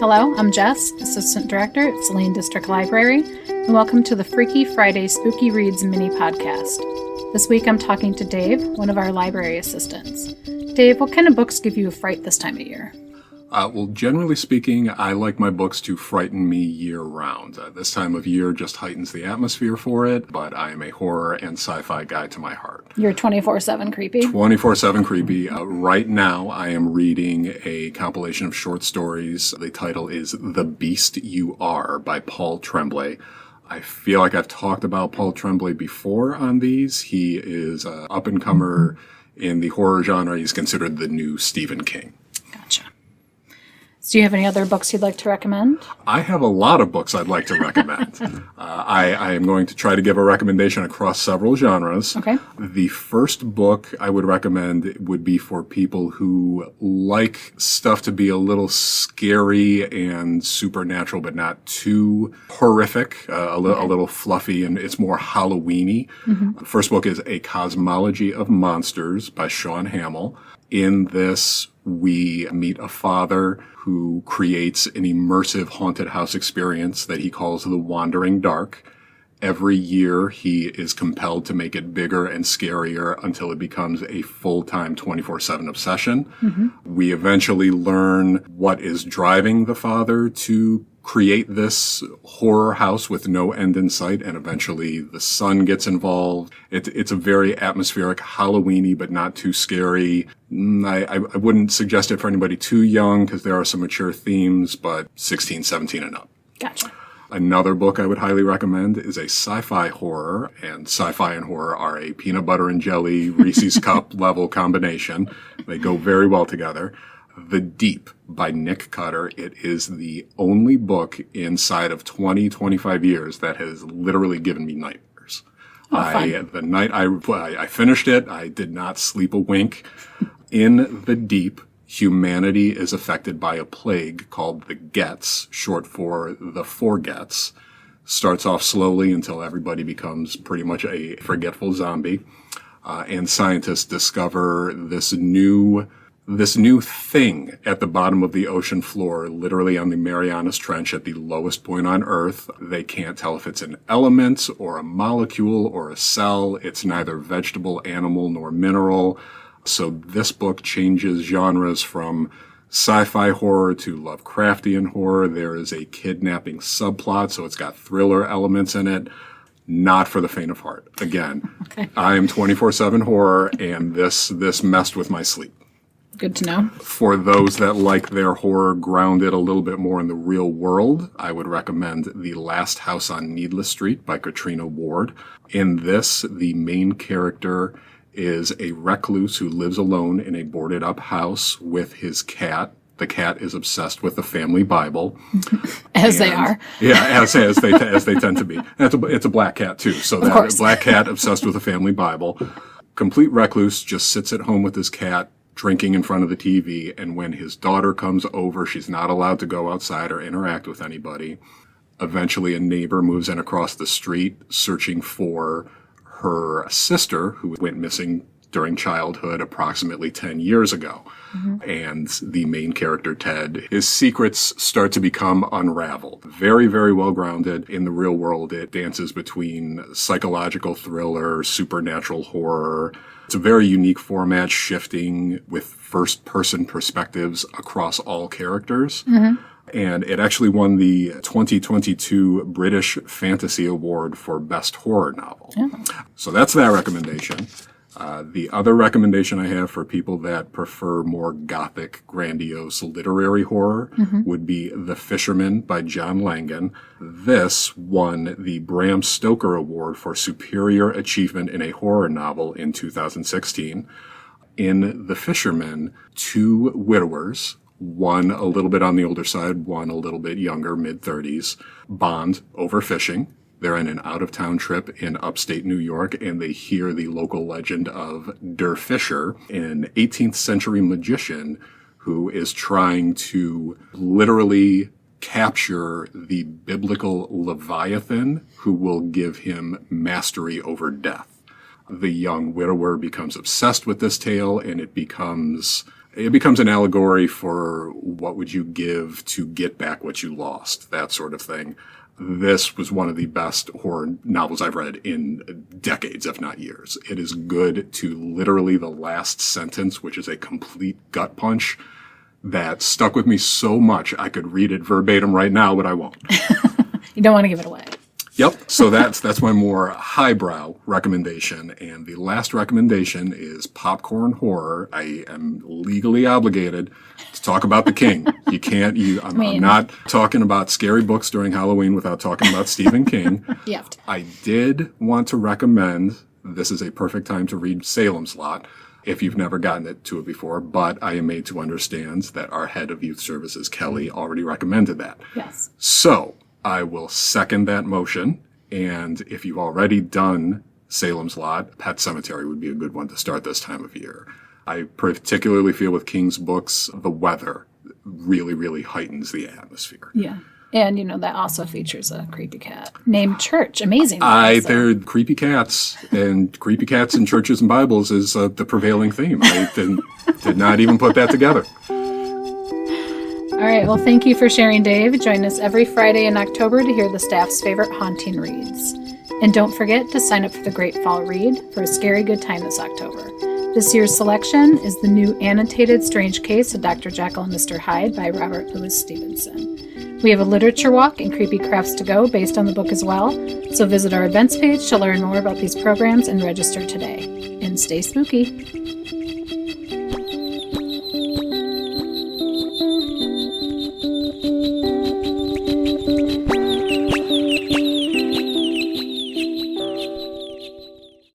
Hello, I'm Jess, Assistant Director at Saline District Library, and welcome to the Freaky Friday Spooky Reads mini podcast. This week I'm talking to Dave, one of our library assistants. Dave, what kind of books give you a fright this time of year? Well, generally speaking, I like my books to frighten me year-round. This time of year just heightens the atmosphere for it, but I am a horror and sci-fi guy to my heart. You're 24/7 creepy? 24/7 creepy. Right now, I am reading a compilation of short stories. The title is The Beast You Are by Paul Tremblay. I feel like I've talked about Paul Tremblay before on these. He is an up-and-comer in the horror genre. He's considered the new Stephen King. Gotcha. So do you have any other books you'd like to recommend? I have a lot of books I'd like to recommend. I am going to try to give a recommendation across several genres. Okay. The first book I would recommend would be for people who like stuff to be a little scary and supernatural, but not too horrific, a little fluffy, and it's more Halloween-y. Mm-hmm. The first book is A Cosmology of Monsters by Sean Hamill. In this, we meet a father who creates an immersive haunted house experience that he calls the Wandering Dark. Every year, he is compelled to make it bigger and scarier until it becomes a full-time 24/7 obsession. Mm-hmm. We eventually learn what is driving the father to create this horror house with no end in sight, and eventually the son gets involved. It's a very atmospheric, Halloween-y, but not too scary. I wouldn't suggest it for anybody too young because there are some mature themes, but 16, 17 and up. Gotcha. Another book I would highly recommend is a sci-fi horror, and sci-fi and horror are a peanut butter and jelly Reese's Cup level combination. They go very well together. The Deep by Nick Cutter. It is the only book inside of 25 years that has literally given me nightmares. The night I finished it, I did not sleep a wink. In The Deep, humanity is affected by a plague called the Gets, short for the Forgets. Starts off slowly until everybody becomes pretty much a forgetful zombie. And scientists discover this new thing at the bottom of the ocean floor, literally on the Marianas Trench at the lowest point on Earth. They can't tell if it's an element or a molecule or a cell. It's neither vegetable, animal, nor mineral. So this book changes genres from sci-fi horror to Lovecraftian horror. There is a kidnapping subplot, so it's got thriller elements in it. Not for the faint of heart. Again, okay. I am 24/7 horror, and this messed with my sleep. Good to know. For those that like their horror grounded a little bit more in the real world, I would recommend The Last House on Needless Street by Katrina Ward. In this, the main character is a recluse who lives alone in a boarded up house with his cat. The cat is obsessed with the family Bible. They are. Yeah, as they tend to be. And it's a black cat too. So that black cat obsessed with the family Bible. Complete recluse, just sits at home with his cat, drinking in front of the TV, and when his daughter comes over, she's not allowed to go outside or interact with anybody. Eventually, a neighbor moves in across the street searching for her sister, who went missing during childhood approximately 10 years ago. Mm-hmm. And the main character, Ted, his secrets start to become unraveled. Very, very well grounded in the real world. It dances between psychological thriller, supernatural horror. It's a very unique format, shifting with first-person perspectives across all characters. Mm-hmm. And it actually won the 2022 British Fantasy Award for Best Horror Novel. Yeah. So that's that recommendation. The other recommendation I have for people that prefer more gothic, grandiose literary horror would be The Fisherman by John Langan. This won the Bram Stoker Award for Superior Achievement in a Horror Novel in 2016. In The Fisherman, two widowers, one a little bit on the older side, one a little bit younger, mid-30s, bond over fishing. They're in an out-of-town trip in upstate New York, and they hear the local legend of Der Fischer, an 18th century magician who is trying to literally capture the biblical Leviathan, who will give him mastery over death. The young widower becomes obsessed with this tale, and it becomes an allegory for what would you give to get back what you lost, that sort of thing. This was one of the best horror novels I've read in decades, if not years. It is good to literally the last sentence, which is a complete gut punch that stuck with me so much I could read it verbatim right now, but I won't. You don't want to give it away. Yep. So that's my more highbrow recommendation. And the last recommendation is popcorn horror. I am legally obligated to talk about The King. I'm not talking about scary books during Halloween without talking about Stephen King. Yep. I did want to recommend, this is a perfect time to read Salem's Lot, if you've never gotten to it before, but I am made to understand that our head of youth services, Kelly, already recommended that. Yes. So I will second that motion. And if you've already done Salem's Lot, Pet Sematary would be a good one to start this time of year. I particularly feel with King's books, the weather really, really heightens the atmosphere. Yeah. And, that also features a creepy cat named Church. Amazing. They're creepy cats, and creepy cats in churches and Bibles is the prevailing theme. I did not even put that together. All right. Well, thank you for sharing, Dave. Join us every Friday in October to hear the staff's favorite haunting reads. And don't forget to sign up for the Great Fall Read for a scary good time this October. This year's selection is the new annotated Strange Case of Dr. Jekyll and Mr. Hyde by Robert Louis Stevenson. We have a literature walk and creepy crafts to go based on the book as well, so visit our events page to learn more about these programs and register today. And stay spooky.